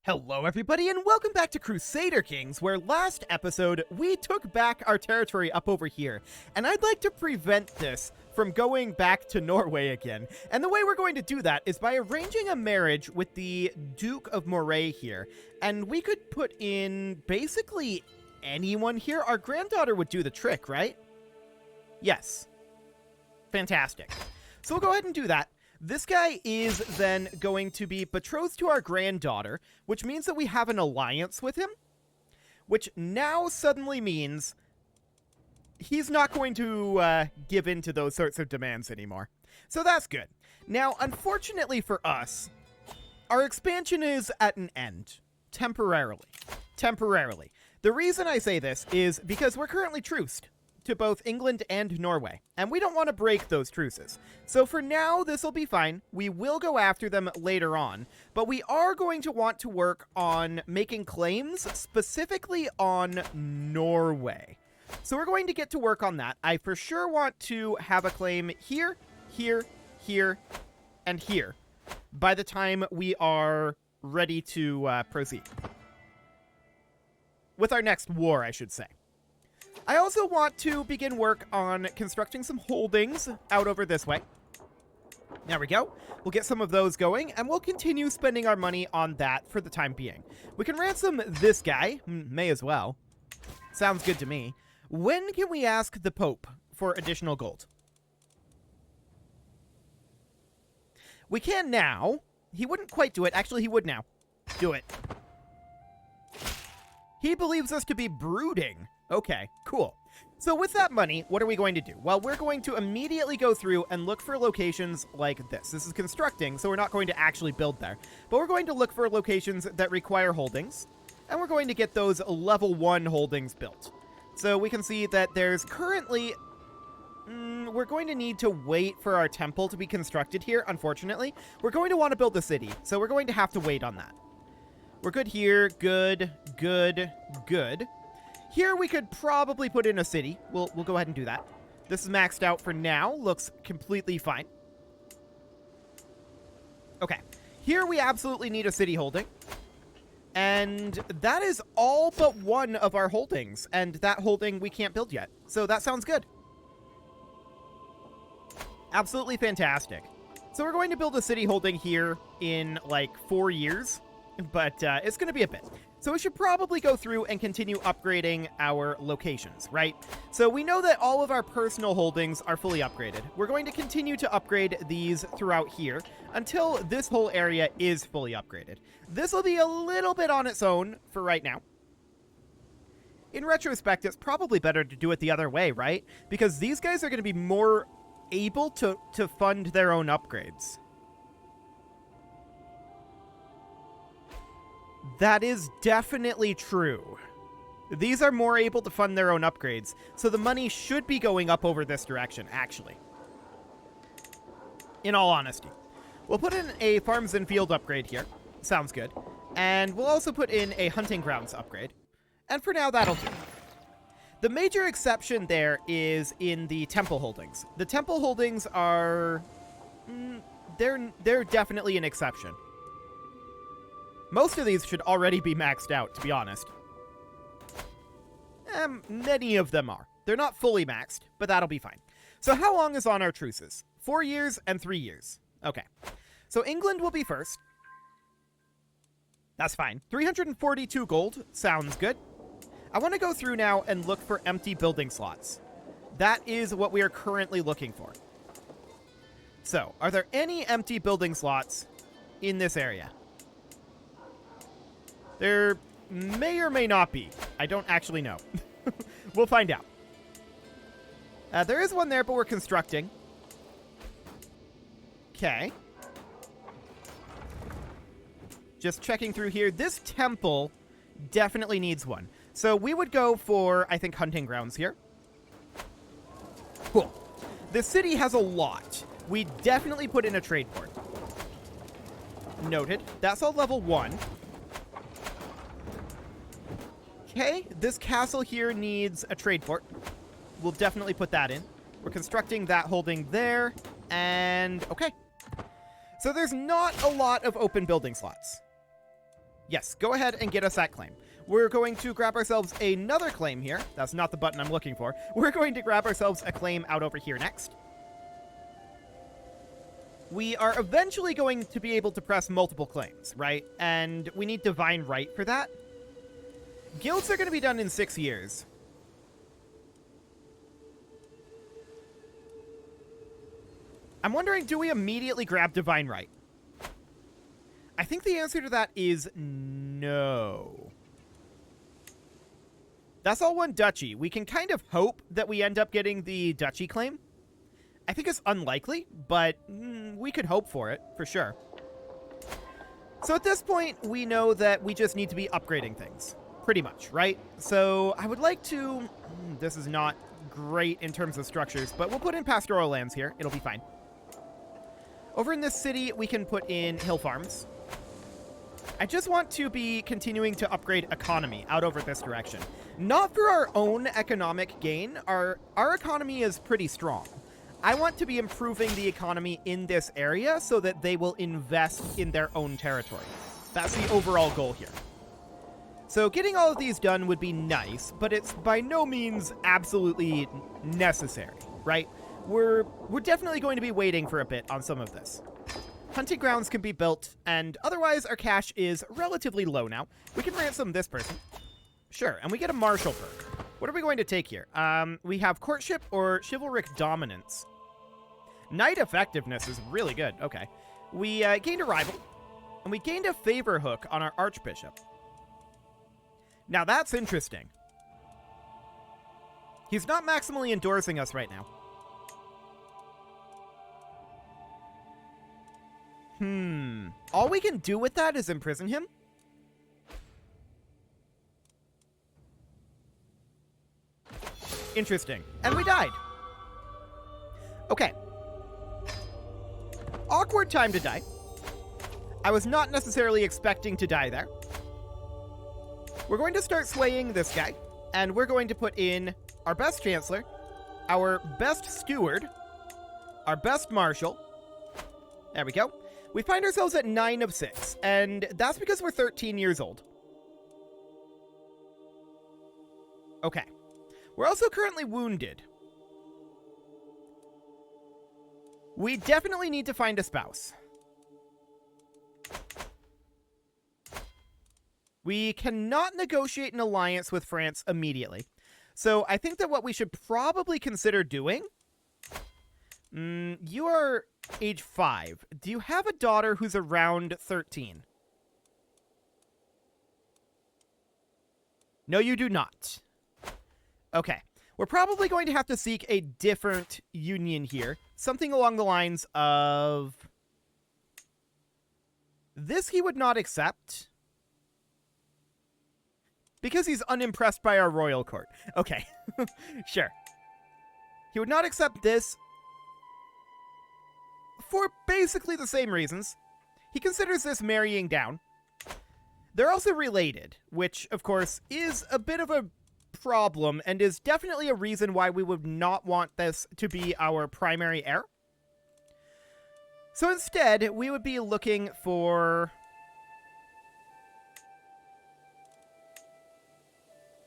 Hello everybody and welcome back to Crusader Kings, where last episode we took back our territory up over here, and I'd like to prevent this from going back to Norway again. And the way we're going to do that is by arranging a marriage with the Duke of Moray here, and we could put in basically anyone here. Our granddaughter would do the trick, right? Yes. Fantastic. So we'll go ahead and do that. This guy is then going to be betrothed to our granddaughter, which means that we have an alliance with him, which now suddenly means he's not going to give in to those sorts of demands anymore. So that's good. Now, unfortunately for us, our expansion is at an end. Temporarily. Temporarily. The reason I say this is because we're currently truced to both England and Norway, and we don't want to break those truces. So for now, this will be fine. We will go after them later on, but we are going to want to work on making claims, specifically on Norway. So we're going to get to work on that. I for sure want to have a claim here, here, here, and here by the time we are ready to proceed. With our next war, I should say. I also want to begin work on constructing some holdings out over this way. There we go. We'll get some of those going, and we'll continue spending our money on that for the time being. We can ransom this guy. May as well. Sounds good to me. When can we ask the Pope for additional gold? We can now. He wouldn't quite do it. Actually, he would now. Do it. He believes us to be brooding. Okay, cool. So with that money, what are we going to do? Well, we're going to immediately go through and look for locations like this. This is constructing, so we're not going to actually build there. But we're going to look for locations that require holdings, and we're going to get those level 1 holdings built. So we can see that there's currently... we're going to need to wait for our temple to be constructed here, unfortunately. We're going to want to build a city, so we're going to have to wait on that. We're good here. Good, good, good. Here we could probably put in a city. We'll go ahead and do that. This is maxed out for now. Looks completely fine. Okay. Here we absolutely need a city holding. And that is all but one of our holdings. And that holding we can't build yet. So that sounds good. Absolutely fantastic. So we're going to build a city holding here in like 4 years. But it's going to be a bit. So we should probably go through and continue upgrading our locations, right? So we know that all of our personal holdings are fully upgraded. We're going to continue to upgrade these throughout here until this whole area is fully upgraded. This will be a little bit on its own for right now. In retrospect, it's probably better to do it the other way, right? Because these guys are going to be more able to fund their own upgrades. That is definitely true. These are more able to fund their own upgrades, so the money should be going up over this direction, actually. In all honesty. We'll put in a farms and field upgrade here. Sounds good. And we'll also put in a hunting grounds upgrade. And for now, that'll do. The major exception there is in the temple holdings. The temple holdings are... they're definitely an exception. Most of these should already be maxed out, to be honest. Many of them are. They're not fully maxed, but that'll be fine. So how long is on our truces? 4 years and 3 years. Okay. So England will be first. That's fine. 342 gold. Sounds good. I want to go through now and look for empty building slots. That is what we are currently looking for. So, are there any empty building slots in this area? There may or may not be. I don't actually know. We'll find out. There is one there, but we're constructing. Okay. Just checking through here. This temple definitely needs one. So we would go for, I think, hunting grounds here. Cool. The city has a lot. We definitely put in a trade port. Noted. That's all level 1. Okay, this castle here needs a trade port. We'll definitely put that in. We're constructing that holding there, and okay. So there's not a lot of open building slots. Yes, go ahead and get us that claim. We're going to grab ourselves another claim here. That's not the button I'm looking for. We're going to grab ourselves a claim out over here next. We are eventually going to be able to press multiple claims, right? And we need divine right for that. Guilds are going to be done in 6 years. I'm wondering, do we immediately grab divine right? I think the answer to that is no. That's all one duchy. We can kind of hope that we end up getting the duchy claim. I think it's unlikely, but we could hope for it, for sure. So at this point, we know that we just need to be upgrading things, pretty much, right? So I would like to... this is not great in terms of structures, but we'll put in pastoral lands here. It'll be fine. Over in this city, we can put in hill farms. I just want to be continuing to upgrade economy out over this direction. Not for our own economic gain. Our economy is pretty strong. I want to be improving the economy in this area so that they will invest in their own territory. That's the overall goal here. So getting all of these done would be nice, but it's by no means absolutely necessary, right? We're definitely going to be waiting for a bit on some of this. Hunting grounds can be built, and otherwise our cash is relatively low now. We can ransom this person. Sure, and we get a martial perk. What are we going to take here? We have courtship or chivalric dominance. Knight effectiveness is really good. Okay. We gained a rival, and we gained a favor hook on our archbishop. Now that's interesting. He's not maximally endorsing us right now. All we can do with that is imprison him? Interesting. And we died. Okay. Awkward time to die. I was not necessarily expecting to die there. We're going to start swaying this guy, and we're going to put in our best chancellor, our best steward, our best marshal. There we go. We find ourselves at 9 of 6, and that's because we're 13 years old. Okay. We're also currently wounded. We definitely need to find a spouse. We cannot negotiate an alliance with France immediately. So I think that what we should probably consider doing... you are age 5. Do you have a daughter who's around 13? No, you do not. Okay. We're probably going to have to seek a different union here. Something along the lines of... this he would not accept. Because he's unimpressed by our royal court. Okay. Sure. He would not accept this for basically the same reasons. He considers this marrying down. They're also related, which, of course, is a bit of a problem and is definitely a reason why we would not want this to be our primary heir. So instead, we would be looking for...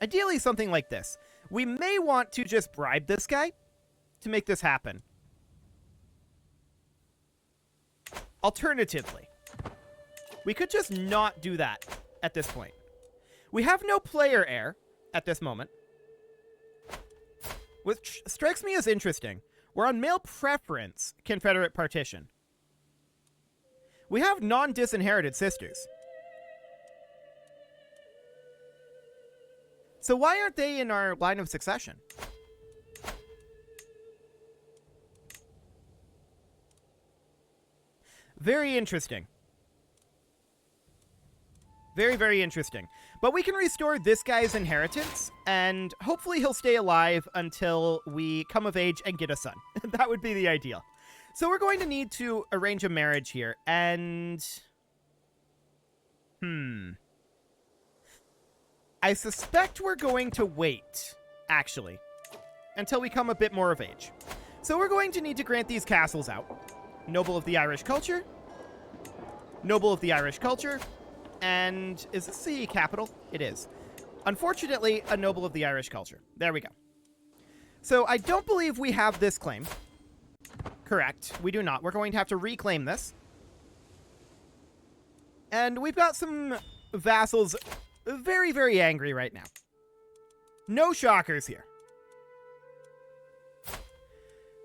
ideally something like this. We may want to just bribe this guy to make this happen. Alternatively, we could just not do that at this point. We have no player heir at this moment, which strikes me as interesting. We're on male preference Confederate partition. We have non-disinherited sisters. So why aren't they in our line of succession? Very interesting. Very, very interesting. But we can restore this guy's inheritance, and hopefully he'll stay alive until we come of age and get a son. That would be the ideal. So we're going to need to arrange a marriage here, and... I suspect we're going to wait, actually, until we come a bit more of age. So we're going to need to grant these castles out. Noble of the Irish culture. Noble of the Irish culture. And is this the capital? It is. Unfortunately, a noble of the Irish culture. There we go. So I don't believe we have this claim. Correct. We do not. We're going to have to reclaim this. And we've got some vassals very, very angry right now. No shockers here.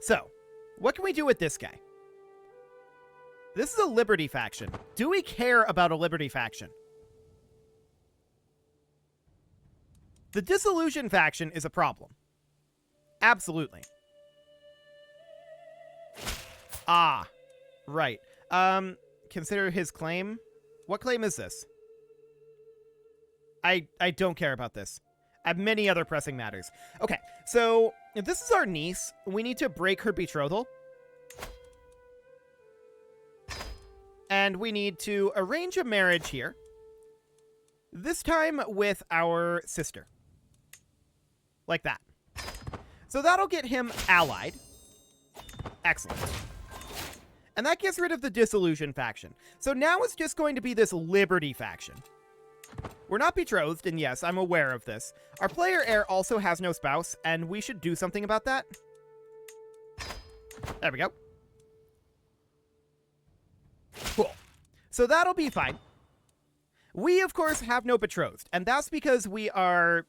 So, what can we do with this guy? This is a Liberty faction. Do we care about a Liberty faction? The Disillusion faction is a problem. Absolutely. Ah, right. Consider his claim. What claim is this? I don't care about this. I have many other pressing matters. Okay, so if this is our niece, we need to break her betrothal. And we need to arrange a marriage here. This time with our sister. Like that. So that'll get him allied. Excellent. And that gets rid of the Disillusion faction. So now it's just going to be this Liberty faction. We're not betrothed, and yes, I'm aware of this. Our player heir also has no spouse, and we should do something about that. There we go. Cool. So that'll be fine. We, of course, have no betrothed, and that's because we are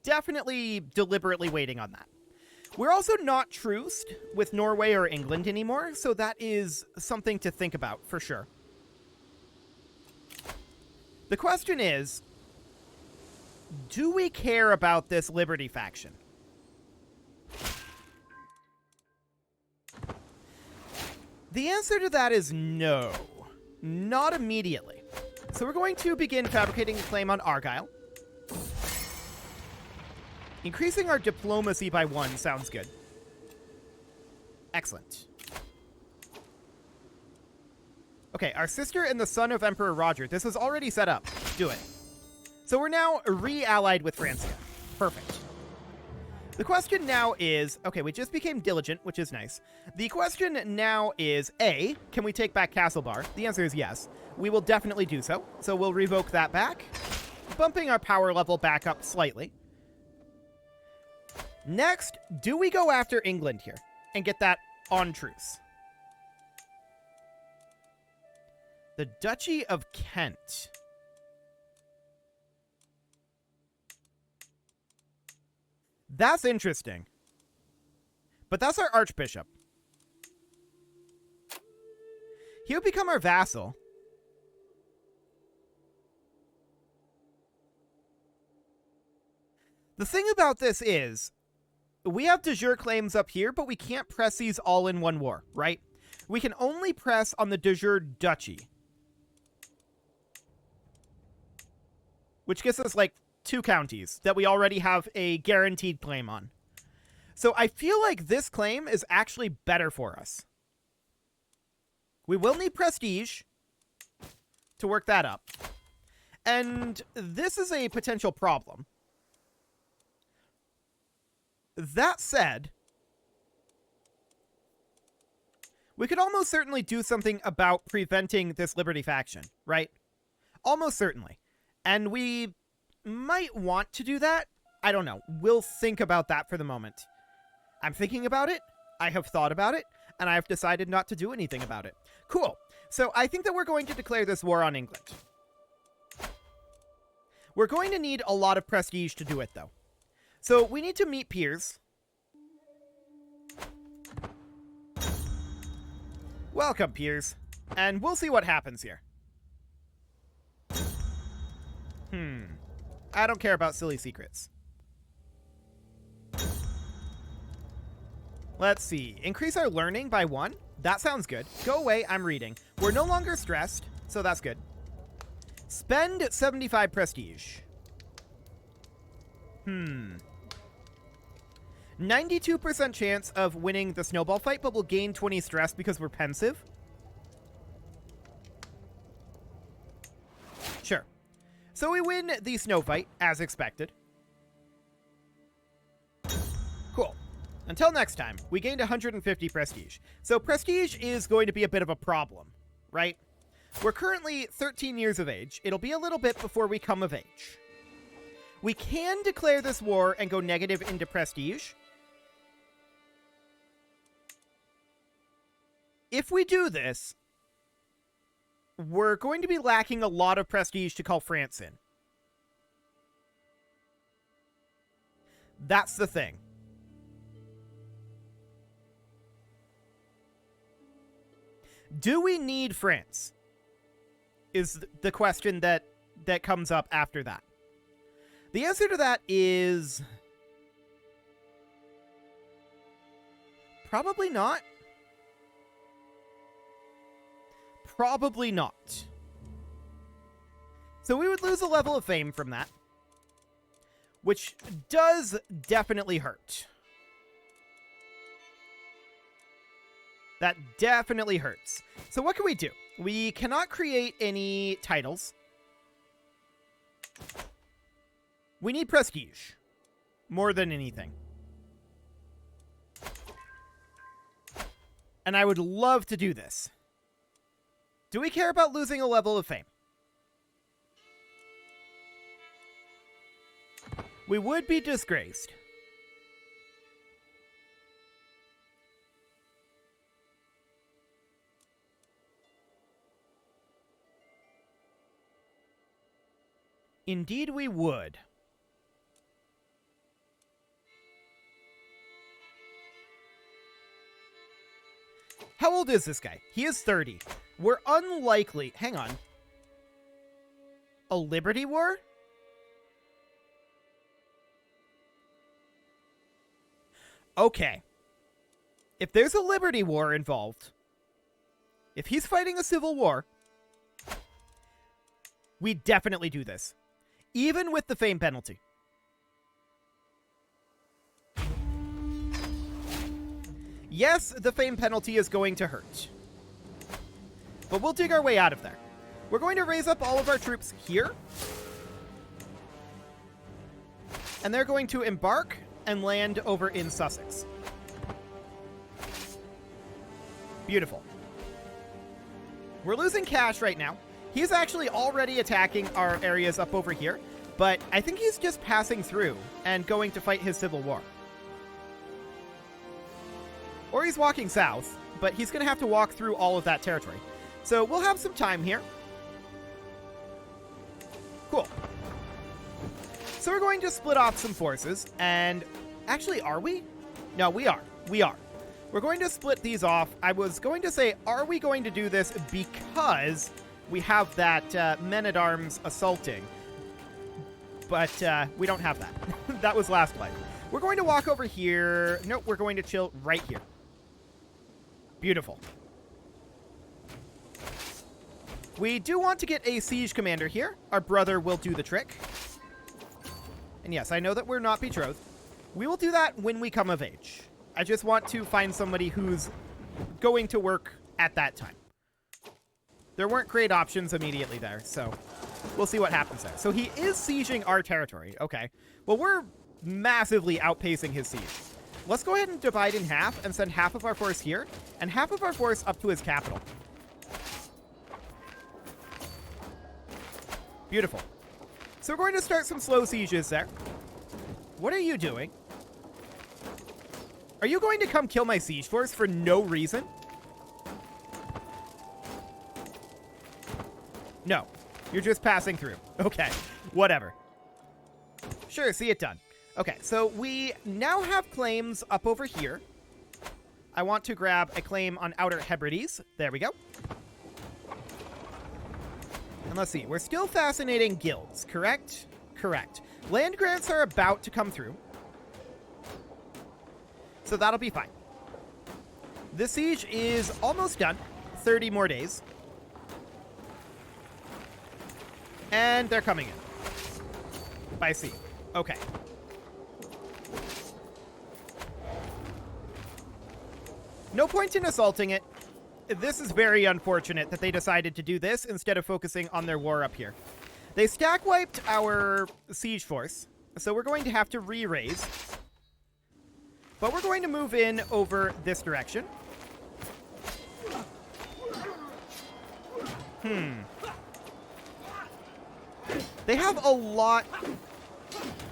definitely deliberately waiting on that. We're also not truced with Norway or England anymore, so that is something to think about for sure. The question is, do we care about this Liberty faction? The answer to that is no. Not immediately. So we're going to begin fabricating a claim on Argyle. Increasing our diplomacy by 1 sounds good. Excellent. Okay, our sister and the son of Emperor Roger. This was already set up. Do it. So we're now re-allied with Ransom. Perfect. The question now is... Okay, we just became diligent, which is nice. The question now is, A, can we take back Castlebar? The answer is yes. We will definitely do so. So we'll revoke that back, bumping our power level back up slightly. Next, do we go after England here and get that on truce? The Duchy of Kent. That's interesting. But that's our Archbishop. He would become our vassal. The thing about this is, we have de jure claims up here, but we can't press these all in one war, right? We can only press on the de jure duchy. Which gives us, like, 2 counties that we already have a guaranteed claim on. So I feel like this claim is actually better for us. We will need prestige to work that up. And this is a potential problem. That said, we could almost certainly do something about preventing this Liberty faction, right? Almost certainly. And we might want to do that. I don't know. We'll think about that for the moment. I'm thinking about it. I have thought about it. And I have decided not to do anything about it. Cool. So I think that we're going to declare this war on England. We're going to need a lot of prestige to do it, though. So we need to meet peers. Welcome, peers. And we'll see what happens here. I don't care about silly secrets. Let's see. Increase our learning by 1. That sounds good. Go away. I'm reading. We're no longer stressed, so that's good. Spend 75 prestige. 92% chance of winning the snowball fight, but we'll gain 20 stress because we're pensive. Sure. So we win the snow fight, as expected. Cool. Until next time, we gained 150 prestige. So prestige is going to be a bit of a problem, right? We're currently 13 years of age. It'll be a little bit before we come of age. We can declare this war and go negative into prestige. If we do this, we're going to be lacking a lot of prestige to call France in. That's the thing. Do we need France? Is the question that comes up after that. The answer to that is probably not. Probably not. So we would lose a level of fame from that, which does definitely hurt. That definitely hurts. So what can we do? We cannot create any titles. We need prestige more than anything. And I would love to do this. Do we care about losing a level of fame? We would be disgraced. Indeed we would. How old is this guy? He is 30. We're unlikely... Hang on. A Liberty War? Okay. If there's a Liberty War involved, if he's fighting a civil war, we definitely do this. Even with the fame penalty. Yes, the fame penalty is going to hurt. But we'll dig our way out of there. We're going to raise up all of our troops here. And they're going to embark and land over in Sussex. Beautiful. We're losing cash right now. He's actually already attacking our areas up over here, but I think he's just passing through and going to fight his civil war. Or he's walking south, but he's going to have to walk through all of that territory. So we'll have some time here. Cool. So we're going to split off some forces, and actually, are we? No, we are. We are. We're going to split these off. I was going to say, are we going to do this because we have that men-at-arms assaulting? But we don't have that. That was last play. We're going to walk over here. Nope, we're going to chill right here. Beautiful. We do want to get a siege commander here. Our brother will do the trick. And yes, I know that we're not betrothed. We will do that when we come of age. I just want to find somebody who's going to work at that time. There weren't great options immediately there, so we'll see what happens there. So he is sieging our territory. Okay. Well, we're massively outpacing his siege. Let's go ahead and divide in half and send half of our force here and half of our force up to his capital. Beautiful. So we're going to start some slow sieges there. What are you doing? Are you going to come kill my siege force for no reason? No. You're just passing through. Okay. Whatever. Sure, see it done. Okay, so we now have claims up over here. I want to grab a claim on Outer Hebrides. There we go. And let's see. We're still fascinating guilds, correct? Correct. Land grants are about to come through. So that'll be fine. The siege is almost done. 30 more days. And they're coming in. By sea. Okay. No point in assaulting it. This is very unfortunate that they decided to do this instead of focusing on their war up here. They stack wiped our siege force, so we're going to have to re-raise. But we're going to move in over this direction. They have a lot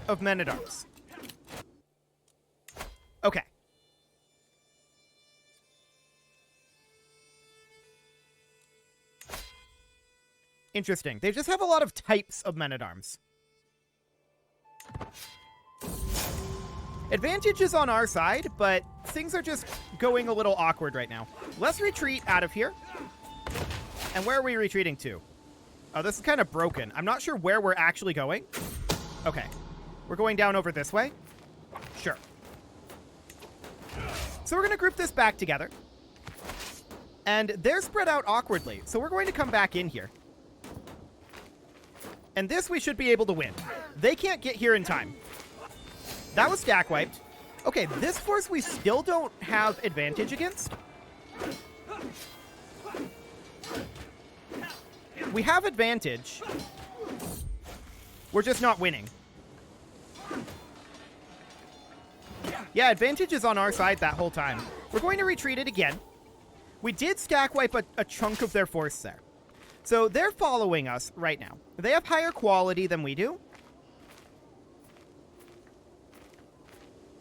of men-at-arms. Okay. Interesting. They just have a lot of types of men-at-arms. Advantage is on our side, but things are just going a little awkward right now. Let's retreat out of here. And where are we retreating to? Oh, this is kind of broken. I'm not sure where we're actually going. Okay. We're going down over this way? Sure. So we're going to group this back together. And they're spread out awkwardly, so we're going to come back in here. And this we should be able to win. They can't get here in time. That was stack wiped. Okay, this force we still don't have advantage against. We have advantage. We're just not winning. Yeah, advantage is on our side that whole time. We're going to retreat it again. We did stack wipe a chunk of their force there. So they're following us right now. They have higher quality than we do.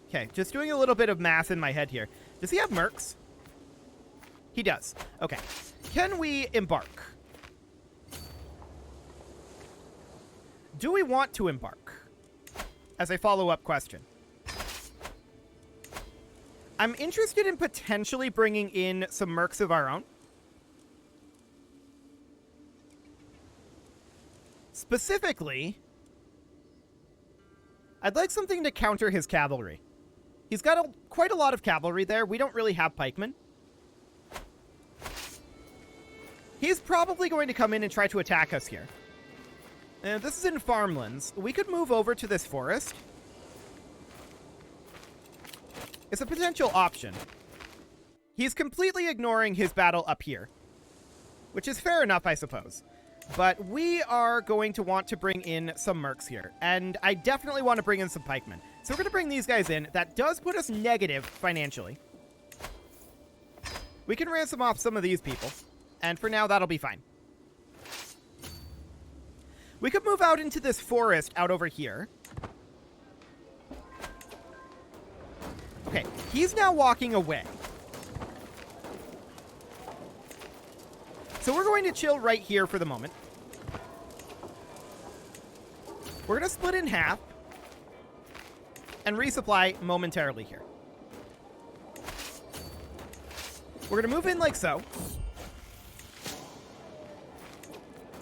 Okay, just doing a little bit of math in my head here. Does he have Mercs? He does. Okay. Can we embark? Do we want to embark? As a follow-up question. I'm interested in potentially bringing in some Mercs of our own. Specifically, I'd like something to counter his cavalry. He's got quite a lot of cavalry there. We don't really have pikemen. He's probably going to come in and try to attack us here. This is in farmlands. We could move over to this forest. It's a potential option. He's completely ignoring his battle up here, which is fair enough, I suppose. But we are going to want to bring in some Mercs here, and I definitely want to bring in some pikemen. So we're going to bring these guys in. That does put us negative financially. We can ransom off some of these people, and for now, that'll be fine. We could move out into this forest out over here. Okay, he's now walking away. So we're going to chill right here for the moment. We're going to split in half and resupply momentarily here. We're going to move in like so.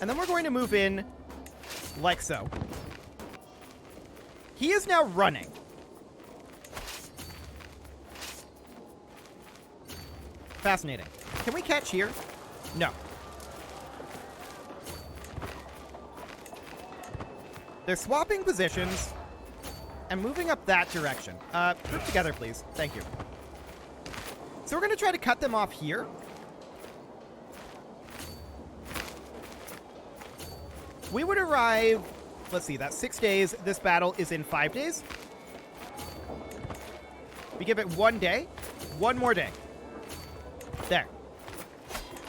And then we're going to move in like so. He is now running. Fascinating. Can we catch here? No. They're swapping positions and moving up that direction. Group together, please. Thank you. So we're going to try to cut them off here. We would arrive, let's see, that's 6 days. This battle is in 5 days. We give it 1 day. 1 more day. There.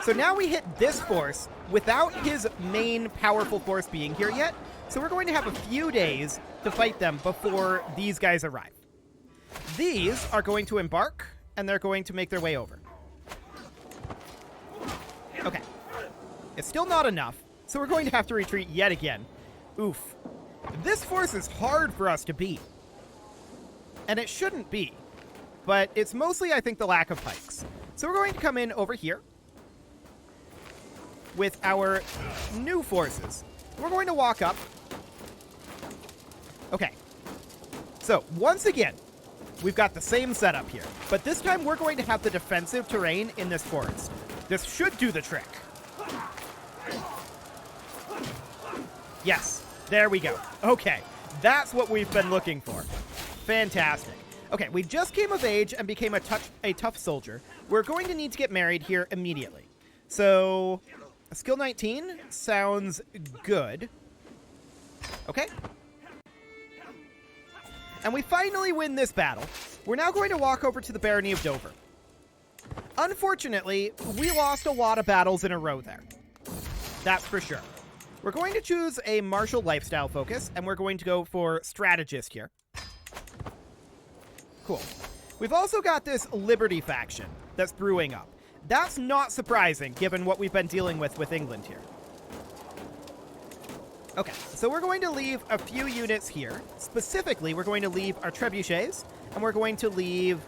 So now we hit this force without his main powerful force being here yet. So we're going to have a few days to fight them before these guys arrive. These are going to embark, and they're going to make their way over. Okay. It's still not enough, so we're going to have to retreat yet again. Oof. This force is hard for us to beat. And it shouldn't be. But it's mostly, I think, the lack of pikes. So we're going to come in over here with our new forces. We're going to walk up. Okay. So, once again, we've got the same setup here. But this time, we're going to have the defensive terrain in this forest. This should do the trick. Yes. There we go. Okay. That's what we've been looking for. Fantastic. Okay, we just came of age and became a tough soldier. We're going to need to get married here immediately. So, skill 19 sounds good. Okay. And we finally win this battle. We're now going to walk over to the Barony of Dover. Unfortunately, we lost a lot of battles in a row there. That's for sure. We're going to choose a martial lifestyle focus, and we're going to go for strategist here. Cool. We've also got this Liberty faction that's brewing up. That's not surprising, given what we've been dealing with England here. Okay, so we're going to leave a few units here. Specifically, we're going to leave our trebuchets, and we're going to leave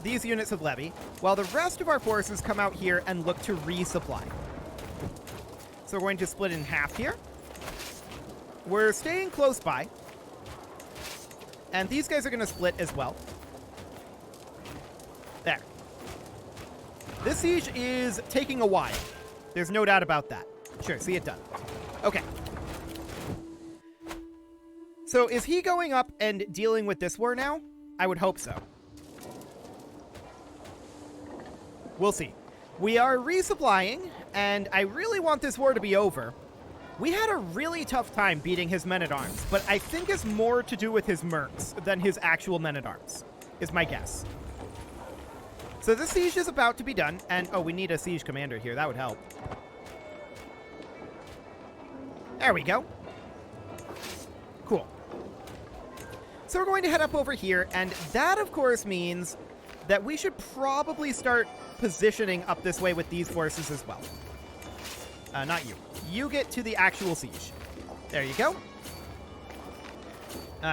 these units of levy, while the rest of our forces come out here and look to resupply. So we're going to split in half here. We're staying close by. And these guys are going to split as well. There. This siege is taking a while. There's no doubt about that. Sure, see it done. Okay. So is he going up and dealing with this war now? I would hope so. We'll see. We are resupplying, and I really want this war to be over. We had a really tough time beating his men-at-arms, but I think it's more to do with his mercs than his actual men-at-arms, is my guess. So this siege is about to be done, and oh, we need a siege commander here. That would help. There we go. Cool. So we're going to head up over here, and that, of course, means that we should probably start positioning up this way with these forces as well. Not you. You get to the actual siege. There you go.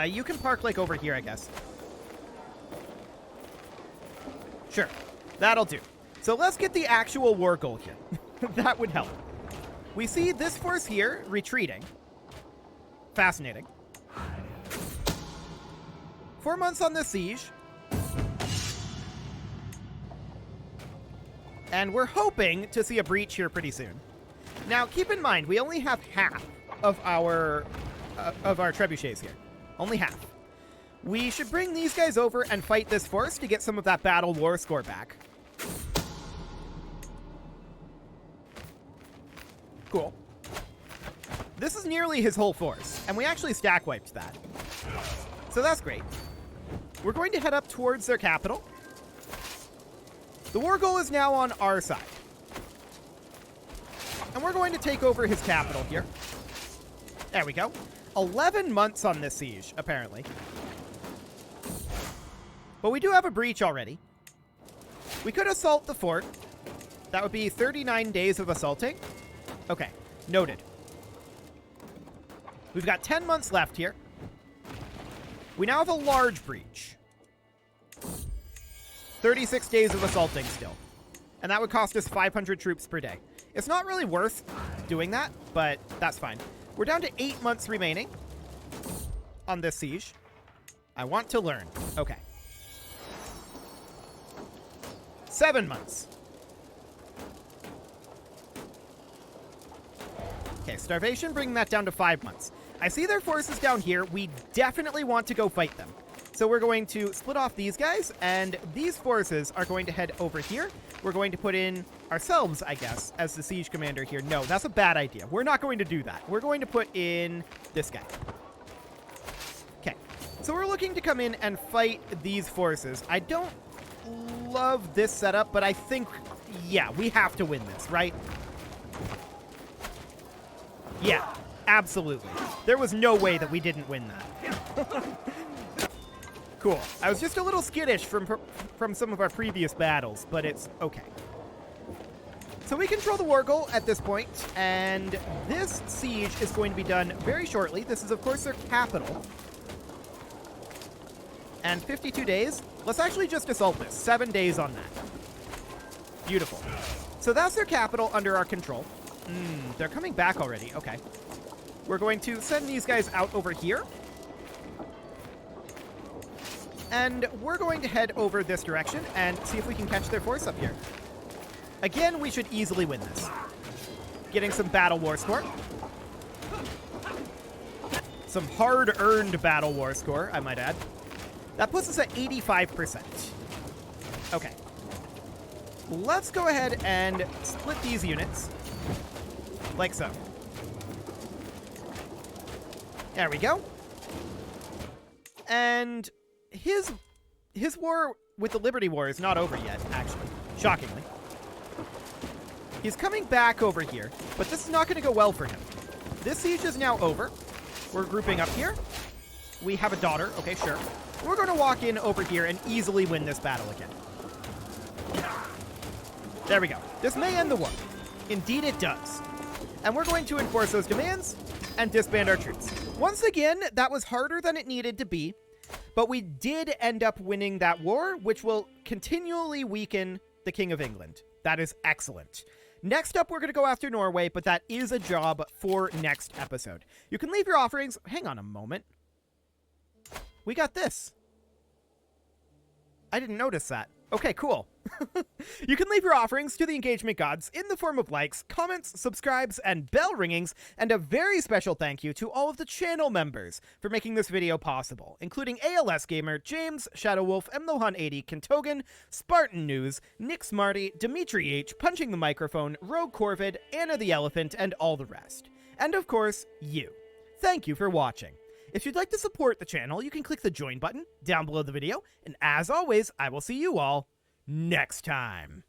You can park, like, over here, I guess. Sure. That'll do. So let's get the actual war goal here. That would help. We see this force here retreating. Fascinating. 4 months on this siege. And we're hoping to see a breach here pretty soon. Now, keep in mind, we only have half of our trebuchets here. Only half. We should bring these guys over and fight this force to get some of that battle war score back. Cool. This is nearly his whole force, and we actually stack wiped that. So that's great. We're going to head up towards their capital. The war goal is now on our side. And we're going to take over his capital here. There we go. 11 months on this siege, apparently. But we do have a breach already. We could assault the fort. That would be 39 days of assaulting. Okay, noted. We've got 10 months left here. We now have a large breach. 36 days of assaulting still. And that would cost us 500 troops per day. It's not really worth doing that, but that's fine. We're down to 8 months remaining on this siege. I want to learn. Okay. 7 months. Okay, starvation, bringing that down to 5 months. I see their forces down here. We definitely want to go fight them. So we're going to split off these guys, and these forces are going to head over here. We're going to put in ourselves, I guess, as the siege commander here. No, that's a bad idea. We're not going to do that. We're going to put in this guy. Okay, so we're looking to come in and fight these forces. I don't love this setup, but I think, yeah, we have to win this, right? Yeah, absolutely. There was no way that we didn't win that. Cool. I was just a little skittish from some of our previous battles, but it's okay. So we control the war goal at this point, and this siege is going to be done very shortly. This is, of course, their capital. And 52 days. Let's actually just assault this. 7 days on that. Beautiful. So that's their capital under our control. They're coming back already. Okay. We're going to send these guys out over here. And we're going to head over this direction and see if we can catch their force up here. Again, we should easily win this. Getting some battle war score. Some hard-earned battle war score, I might add. That puts us at 85%. Okay. Let's go ahead and split these units. Like so. There we go. And his war with the Liberty War is not over yet, actually. Shockingly. He's coming back over here, but this is not going to go well for him. This siege is now over. We're grouping up here. We have a daughter. Okay, sure. We're going to walk in over here and easily win this battle again. There we go. This may end the war. Indeed it does. And we're going to enforce those demands and disband our troops. Once again, that was harder than it needed to be, but we did end up winning that war, which will continually weaken the King of England. That is excellent. Next up, we're going to go after Norway, but that is a job for next episode. You can leave your offerings. Hang on a moment. We got this. I didn't notice that. Okay, cool. You can leave your offerings to the engagement gods in the form of likes, comments, subscribes, and bell ringings, and a very special thank you to all of the channel members for making this video possible, including ALS Gamer, James, Shadow Wolf, MLohan80, Kentogan, Spartan News, Nick Smarty, Dimitri H, Punching the Microphone, Rogue Corvid, Anna the Elephant, and all the rest. And of course, you. Thank you for watching. If you'd like to support the channel, you can click the join button down below the video, and as always, I will see you all next time.